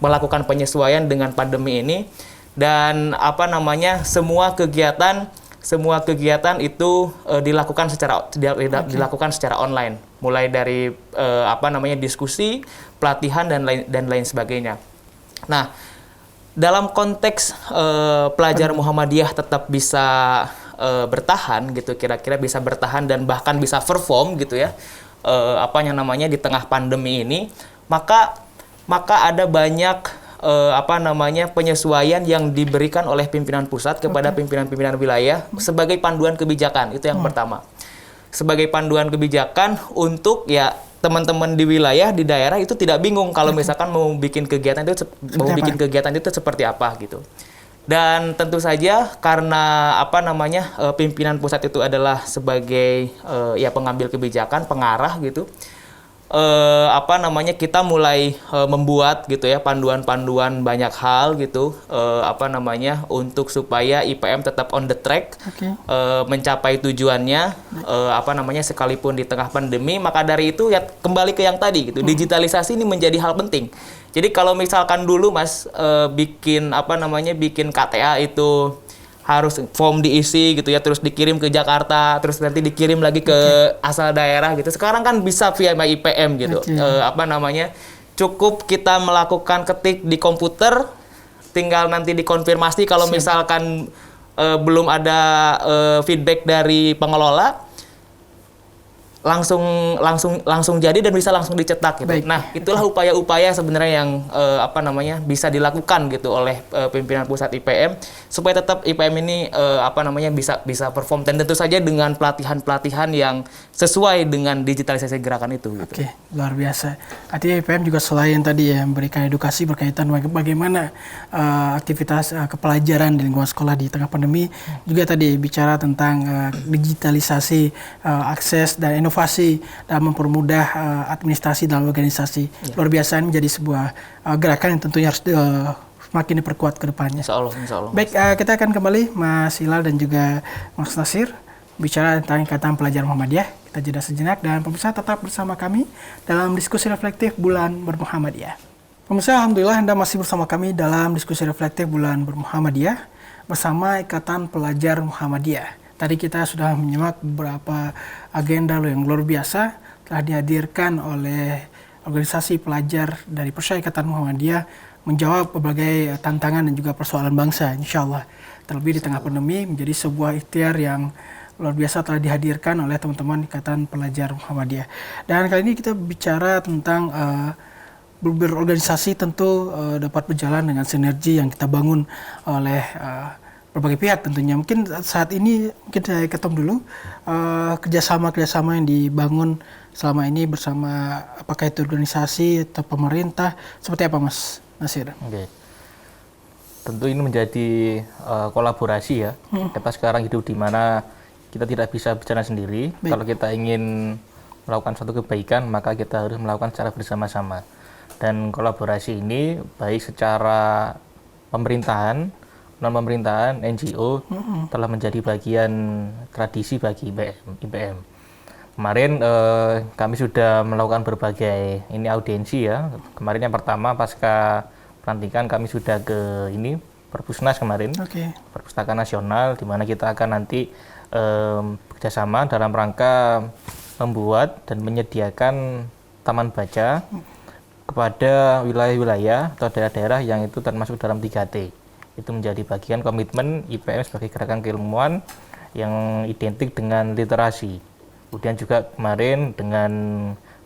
melakukan penyesuaian dengan pandemi ini, dan semua kegiatan itu dilakukan secara online, mulai dari diskusi, pelatihan dan lain sebagainya. Nah, dalam konteks pelajar Muhammadiyah tetap bisa bertahan gitu, kira-kira bisa bertahan dan bahkan bisa perform gitu ya, di tengah pandemi ini, maka ada banyak penyesuaian yang diberikan oleh pimpinan pusat kepada pimpinan-pimpinan wilayah sebagai panduan kebijakan. Itu yang pertama. Sebagai panduan kebijakan untuk ya teman-teman di wilayah, di daerah itu tidak bingung kalau misalkan mau bikin kegiatan itu seperti apa gitu. Dan tentu saja karena pimpinan pusat itu adalah sebagai pengambil kebijakan, pengarah gitu. Kita mulai membuat gitu ya panduan-panduan banyak hal gitu, untuk supaya IPM tetap on the track, mencapai tujuannya, sekalipun di tengah pandemi. Maka dari itu ya kembali ke yang tadi gitu, digitalisasi ini menjadi hal penting. Jadi kalau misalkan dulu Mas bikin KTA itu harus form diisi gitu ya, terus dikirim ke Jakarta, terus nanti dikirim lagi ke asal daerah gitu. Sekarang kan bisa via IPM gitu. Cukup kita melakukan ketik di komputer, tinggal nanti dikonfirmasi kalau misalkan belum ada feedback dari pengelola, langsung jadi dan bisa langsung dicetak gitu. Nah, itulah upaya-upaya sebenarnya yang bisa dilakukan gitu oleh pimpinan pusat IPM supaya tetap IPM ini bisa perform, dan tentu saja dengan pelatihan-pelatihan yang sesuai dengan digitalisasi gerakan itu gitu. Oke, luar biasa. Artinya IPM juga selain tadi ya memberikan edukasi berkaitan bagaimana aktivitas kepelajaran di lingkungan sekolah di tengah pandemi, juga tadi bicara tentang digitalisasi, akses dan inovasi dalam mempermudah administrasi dalam organisasi. Luar biasa, ini menjadi sebuah gerakan yang tentunya harus semakin diperkuat ke depannya. Insya Allah. Baik, kita akan kembali Mas Hilal dan juga Mas Nasir bicara tentang Ikatan Pelajar Muhammadiyah. Kita jeda sejenak dan pemirsa tetap bersama kami dalam diskusi reflektif Bulan Bermuhammadiyah. Pemirsa, alhamdulillah Anda masih bersama kami dalam diskusi reflektif Bulan Bermuhammadiyah bersama Ikatan Pelajar Muhammadiyah. Tadi kita sudah menyimak beberapa agenda yang luar biasa telah dihadirkan oleh organisasi pelajar dari Persyarikatan Muhammadiyah menjawab berbagai tantangan dan juga persoalan bangsa, insya Allah. Terlebih di tengah pandemi menjadi sebuah ikhtiar yang luar biasa telah dihadirkan oleh teman-teman Ikatan Pelajar Muhammadiyah. Dan kali ini kita bicara tentang berorganisasi tentu dapat berjalan dengan sinergi yang kita bangun oleh berbagai pihak tentunya. Mungkin saat ini saya ketom dulu kerjasama yang dibangun selama ini bersama apakah itu organisasi atau pemerintah, seperti apa Mas Nasir? Oke. Tentu ini menjadi kolaborasi ya. Kita sekarang hidup di mana kita tidak bisa berjalan sendiri. Kalau kita ingin melakukan suatu kebaikan, maka kita harus melakukan secara bersama-sama. Dan kolaborasi ini baik secara pemerintahan, non-pemerintahan, NGO telah menjadi bagian tradisi bagi IPM. Kemarin kami sudah melakukan berbagai audiensi ya. Kemarin yang pertama pasca pelantikan kami sudah ke Perpusnas kemarin, Perpustakaan Nasional, di mana kita akan nanti bekerjasama dalam rangka membuat dan menyediakan taman baca kepada wilayah-wilayah atau daerah-daerah yang itu termasuk dalam 3T. Itu menjadi bagian komitmen IPM sebagai gerakan keilmuan yang identik dengan literasi. Kemudian juga kemarin dengan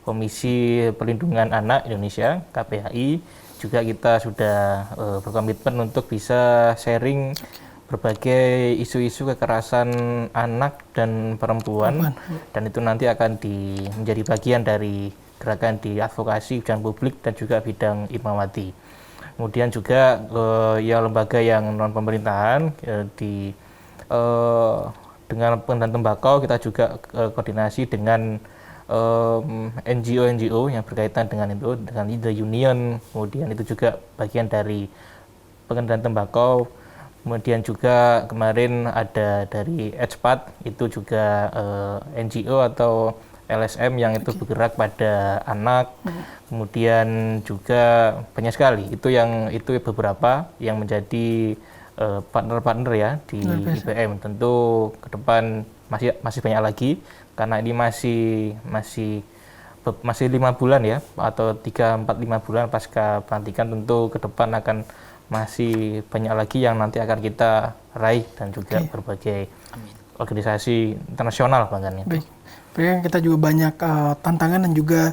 Komisi Perlindungan Anak Indonesia, KPAI, juga kita sudah berkomitmen untuk bisa sharing berbagai isu-isu kekerasan anak dan perempuan, dan itu nanti akan menjadi bagian dari gerakan di advokasi bidang publik dan juga bidang imamati. Kemudian juga lembaga yang non pemerintahan dengan pengendalian tembakau kita juga koordinasi dengan NGO yang berkaitan dengan itu, dengan The Union, kemudian itu juga bagian dari pengendalian tembakau, kemudian juga kemarin ada dari ECPAT, itu juga NGO atau LSM yang itu bergerak pada anak, kemudian juga banyak sekali, itu beberapa yang menjadi partner-partner ya di IPM. Tentu ke depan masih banyak lagi, karena ini masih 5 bulan ya, atau 3-4-5 bulan pasca pelantikan, tentu ke depan akan masih banyak lagi yang nanti akan kita raih, dan juga berbagai organisasi internasional bahkan ya. Baik. Berarti kita juga banyak tantangan dan juga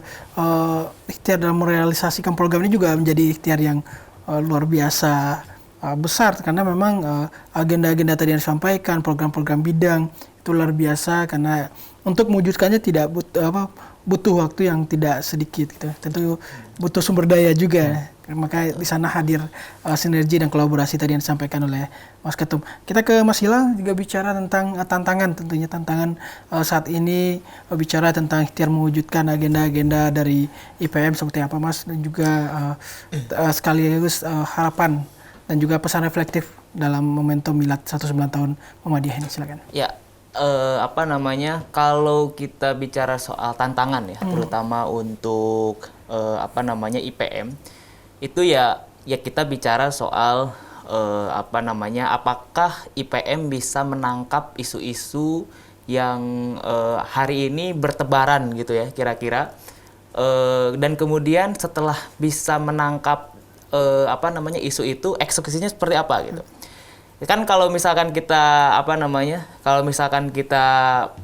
ikhtiar dalam merealisasikan program ini juga menjadi ikhtiar yang luar biasa besar, karena memang agenda-agenda tadi yang disampaikan, program-program bidang itu luar biasa, karena untuk mewujudkannya tidak butuh waktu yang tidak sedikit gitu. Tentu butuh sumber daya juga. Maka di sana hadir sinergi dan kolaborasi tadi yang disampaikan oleh Mas Ketum. Kita ke Mas Hilal juga bicara tentang tantangan, tentunya tantangan saat ini, bicara tentang ikhtiar mewujudkan agenda-agenda dari IPM seperti apa Mas, dan juga sekaligus harapan dan juga pesan reflektif dalam momentum Milad 19 tahun Muhammadiyah ini, silakan. Ya, kalau kita bicara soal tantangan ya, terutama untuk IPM, itu ya kita bicara soal apakah IPM bisa menangkap isu-isu yang hari ini bertebaran gitu ya kira-kira, dan kemudian setelah bisa menangkap isu itu, eksekusinya seperti apa gitu. Kan kalau misalkan kita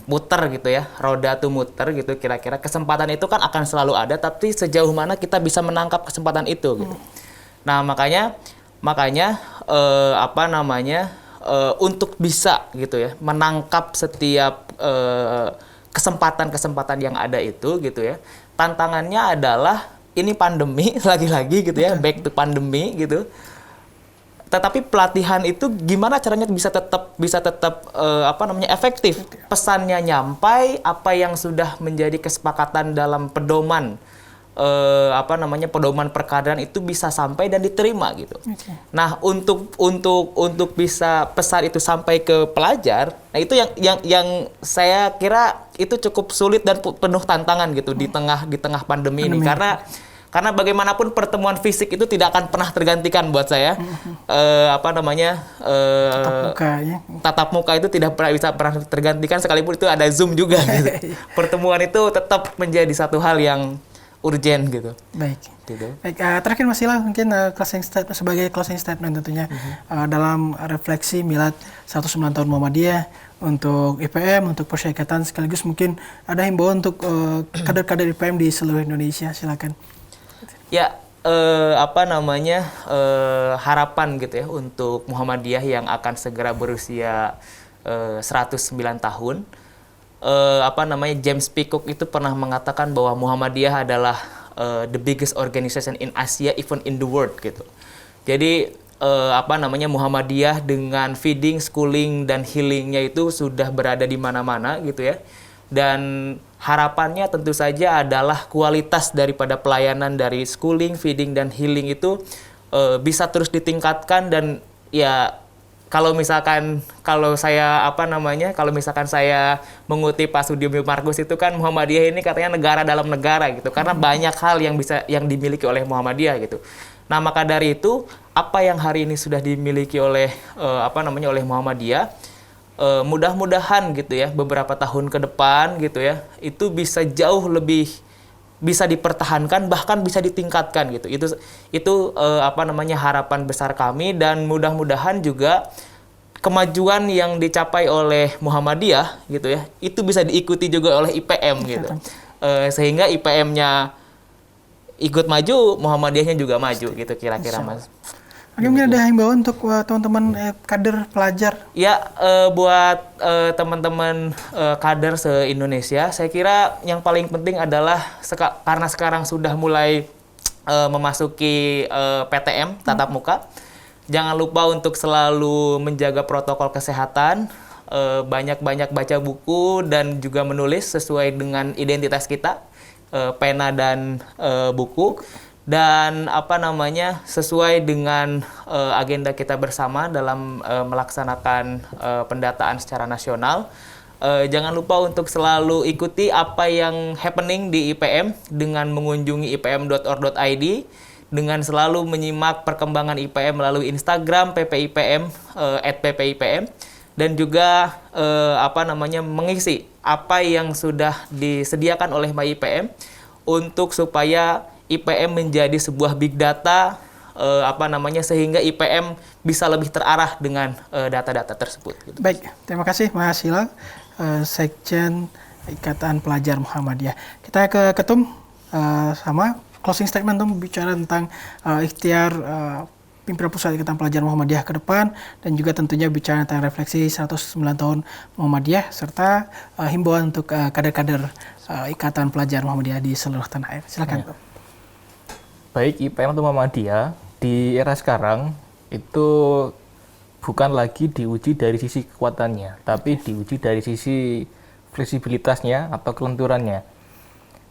muter gitu ya, roda tuh muter gitu, kira-kira kesempatan itu kan akan selalu ada, tapi sejauh mana kita bisa menangkap kesempatan itu gitu. Nah, makanya untuk bisa gitu ya menangkap setiap kesempatan-kesempatan yang ada itu gitu ya, tantangannya adalah ini pandemi lagi-lagi gitu ya, back to pandemi gitu. Tetapi pelatihan itu gimana caranya bisa tetap efektif, pesannya nyampai, apa yang sudah menjadi kesepakatan dalam pedoman pedoman perkaderan itu bisa sampai dan diterima gitu. Nah, untuk bisa pesan itu sampai ke pelajar, nah itu yang saya kira itu cukup sulit dan penuh tantangan gitu di tengah pandemi ini, karena bagaimanapun pertemuan fisik itu tidak akan pernah tergantikan buat saya. Tatap muka itu tidak pernah tergantikan, sekalipun itu ada Zoom juga gitu. Pertemuan itu tetap menjadi satu hal yang urgent gitu. Baik. Gitu. Baik, terakhir Mas Hilal mungkin sebagai closing statement tentunya dalam refleksi Milad 19 tahun Muhammadiyah untuk IPM, untuk Persyarikatan, sekaligus mungkin ada himbauan untuk kader-kader IPM di seluruh Indonesia, silakan. Ya, harapan gitu ya untuk Muhammadiyah yang akan segera berusia 109 tahun. James Peacock itu pernah mengatakan bahwa Muhammadiyah adalah the biggest organization in Asia, even in the world gitu. Jadi Muhammadiyah dengan feeding, schooling, dan healingnya itu sudah berada di mana-mana gitu ya. Dan harapannya tentu saja adalah kualitas daripada pelayanan dari schooling, feeding, dan healing itu bisa terus ditingkatkan. Dan ya kalau misalkan saya mengutip Pak Sudium Markus itu kan, Muhammadiyah ini katanya negara dalam negara gitu, karena banyak hal yang dimiliki oleh Muhammadiyah gitu. Nah, maka dari itu apa yang hari ini sudah dimiliki oleh oleh Muhammadiyah, mudah-mudahan gitu ya beberapa tahun ke depan gitu ya, itu bisa jauh lebih bisa dipertahankan, bahkan bisa ditingkatkan gitu. Itu harapan besar kami, dan mudah-mudahan juga kemajuan yang dicapai oleh Muhammadiyah gitu ya, itu bisa diikuti juga oleh IPM gitu. Sehingga IPM-nya ikut maju, Muhammadiyahnya juga maju gitu kira-kira Mas. Oke, mungkin ada himbauan untuk teman-teman kader pelajar. Ya, buat teman-teman kader se-Indonesia, saya kira yang paling penting adalah karena sekarang sudah mulai memasuki PTM tatap muka, jangan lupa untuk selalu menjaga protokol kesehatan, banyak-banyak baca buku dan juga menulis sesuai dengan identitas kita, pena dan buku, dan sesuai dengan agenda kita bersama dalam melaksanakan pendataan secara nasional. Jangan lupa untuk selalu ikuti apa yang happening di IPM dengan mengunjungi ipm.or.id, dengan selalu menyimak perkembangan IPM melalui Instagram ppipm @ppipm, dan juga mengisi apa yang sudah disediakan oleh MyIPM untuk supaya IPM menjadi sebuah big data, sehingga IPM bisa lebih terarah dengan data-data tersebut. Gitu. Baik, terima kasih Mas Hilal, Sekjen Ikatan Pelajar Muhammadiyah. Kita ke Ketum, sama closing statement untuk bicara tentang ikhtiar pimpinan Pusat Ikatan Pelajar Muhammadiyah ke depan, dan juga tentunya bicara tentang refleksi 109 tahun Muhammadiyah serta himbauan untuk kader-kader Ikatan Pelajar Muhammadiyah di seluruh tanah air. Silakan. Ya. Baik, IPM atau Muhammadiyah di era sekarang itu bukan lagi diuji dari sisi kekuatannya, tapi diuji dari sisi fleksibilitasnya atau kelenturannya.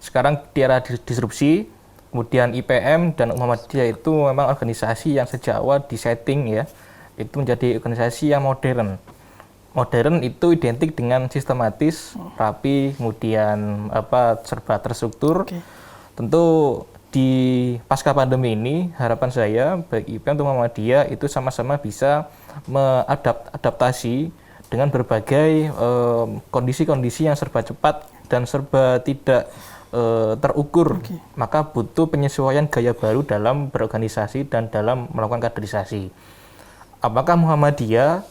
Sekarang di era disrupsi, kemudian IPM dan Muhammadiyah itu memang organisasi yang sejak awal disetting ya, itu menjadi organisasi yang modern. Modern itu identik dengan sistematis, rapi, kemudian serba terstruktur. Okay. Tentu di pasca pandemi ini, harapan saya baik IPM atau Muhammadiyah itu sama-sama bisa mengadaptasi dengan berbagai kondisi-kondisi yang serba cepat dan serba tidak terukur. Okay. Maka butuh penyesuaian gaya baru dalam berorganisasi dan dalam melakukan kaderisasi. Apakah Muhammadiyah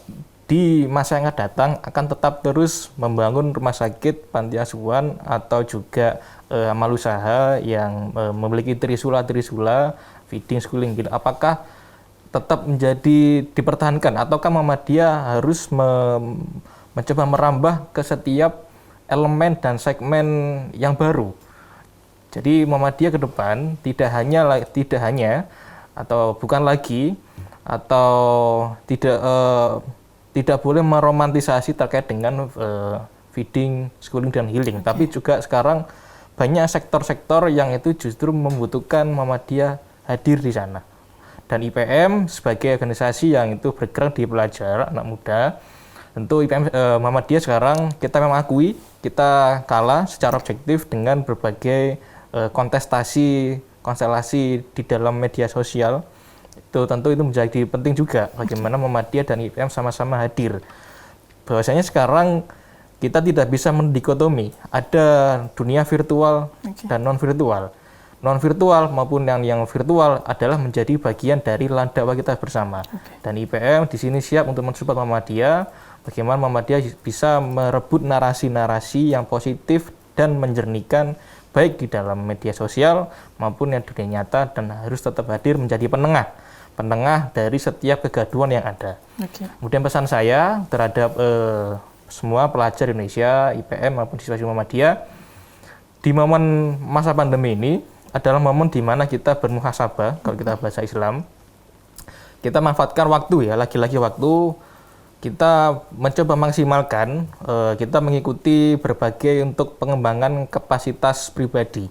di masa yang akan datang akan tetap terus membangun rumah sakit, panti asuhan, atau juga amal usaha yang memiliki trisula, feeding, schooling gitu. Apakah tetap menjadi dipertahankan, ataukah Muhammadiyah harus mencoba merambah ke setiap elemen dan segmen yang baru? Jadi Muhammadiyah ke depan tidak hanya atau bukan lagi atau tidak boleh meromantisasi terkait dengan feeding, schooling, dan healing. Okay. Tapi juga sekarang banyak sektor-sektor yang itu justru membutuhkan Muhammadiyah hadir di sana. Dan IPM sebagai organisasi yang itu bergerak di pelajar, anak muda, tentu IPM Muhammadiyah sekarang kita memang akui, kita kalah secara objektif dengan berbagai kontestasi, konstelasi di dalam media sosial. Itu tentu itu menjadi penting juga bagaimana Muhammadiyah dan IPM sama-sama hadir. Bahwasanya sekarang kita tidak bisa mendikotomi, ada dunia virtual dan non-virtual. Non-virtual maupun yang virtual adalah menjadi bagian dari ladang dakwah kita bersama. Dan IPM di sini siap untuk mensupport Muhammadiyah, bagaimana Muhammadiyah bisa merebut narasi-narasi yang positif dan menjernihkan baik di dalam media sosial maupun yang dunia nyata, dan harus tetap hadir menjadi penengah dari setiap kegaduhan yang ada. Kemudian pesan saya terhadap semua pelajar Indonesia, IPM maupun siswa Muhammadiyah, di momen masa pandemi ini adalah momen di mana kita bermuhasabah, kalau kita bahasa Islam. Kita manfaatkan waktu ya, lagi-lagi waktu, kita mencoba maksimalkan, kita mengikuti berbagai untuk pengembangan kapasitas pribadi.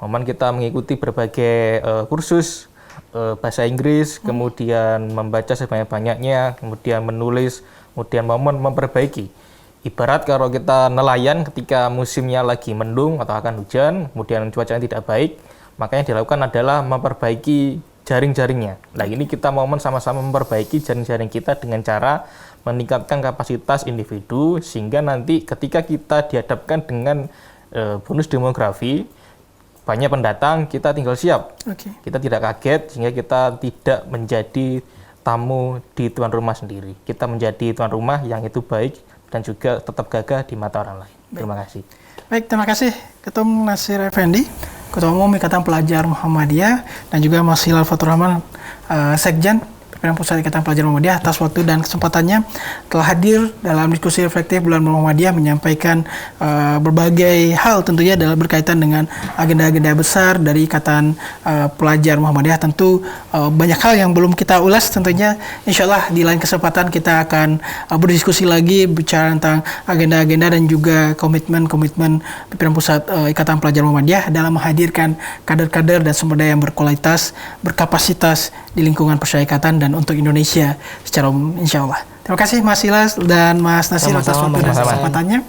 Momen kita mengikuti berbagai kursus, bahasa Inggris, kemudian membaca sebanyak-banyaknya, kemudian menulis, kemudian momen memperbaiki. Ibarat kalau kita nelayan ketika musimnya lagi mendung atau akan hujan, kemudian cuacanya tidak baik, maka yang dilakukan adalah memperbaiki jaring-jaringnya. Nah, ini kita momen sama-sama memperbaiki jaring-jaring kita dengan cara meningkatkan kapasitas individu, sehingga nanti ketika kita dihadapkan dengan bonus demografi, banyak pendatang, kita tinggal siap. Kita tidak kaget, sehingga kita tidak menjadi tamu di tuan rumah sendiri. Kita menjadi tuan rumah yang itu baik dan juga tetap gagah di mata orang lain. Terima kasih. Baik, terima kasih Ketum Nasir Effendi, Ketua Umum Ikatan Pelajar Muhammadiyah, dan juga Mas Hilal Fatur Rahman, Sekjen Pimpinan Pusat Ikatan Pelajar Muhammadiyah atas waktu dan kesempatannya telah hadir dalam diskusi reflektif bulan Muhammadiyah menyampaikan berbagai hal tentunya dalam berkaitan dengan agenda-agenda besar dari Ikatan Pelajar Muhammadiyah. Tentu banyak hal yang belum kita ulas tentunya. Insya Allah di lain kesempatan kita akan berdiskusi lagi bicara tentang agenda-agenda dan juga komitmen-komitmen Pimpinan Pusat Ikatan Pelajar Muhammadiyah dalam menghadirkan kader-kader dan sumber daya yang berkualitas, berkapasitas di lingkungan persyarikatan dan untuk Indonesia secara umum, insya Allah. Terima kasih Mas Silas dan Mas Nasir atas waktu dan kesempatannya.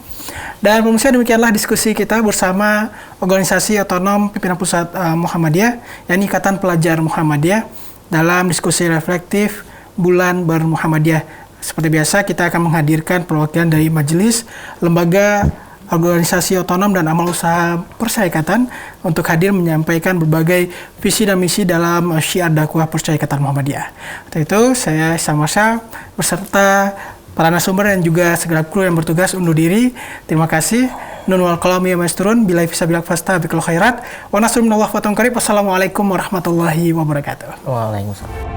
Dan pemirsa, demikianlah diskusi kita bersama organisasi otonom Pimpinan Pusat Muhammadiyah, yakni Ikatan Pelajar Muhammadiyah, dalam diskusi reflektif bulan bermuhammadiyah. Seperti biasa, kita akan menghadirkan perwakilan dari majelis, lembaga, organisasi otonom dan amal usaha persyarikatan untuk hadir menyampaikan berbagai visi dan misi dalam syiar dakwah persyarikatan Muhammadiyah. Untuk itu, saya Samasa beserta para narasumber dan juga segenap kru yang bertugas undur diri. Terima kasih. Nun wal qalam ya masturun bila fisabilak fasta bikul khairat. Wa nasrun minallah wa qarib. Wassalamualaikum warahmatullahi wabarakatuh. Waalaikumsalam.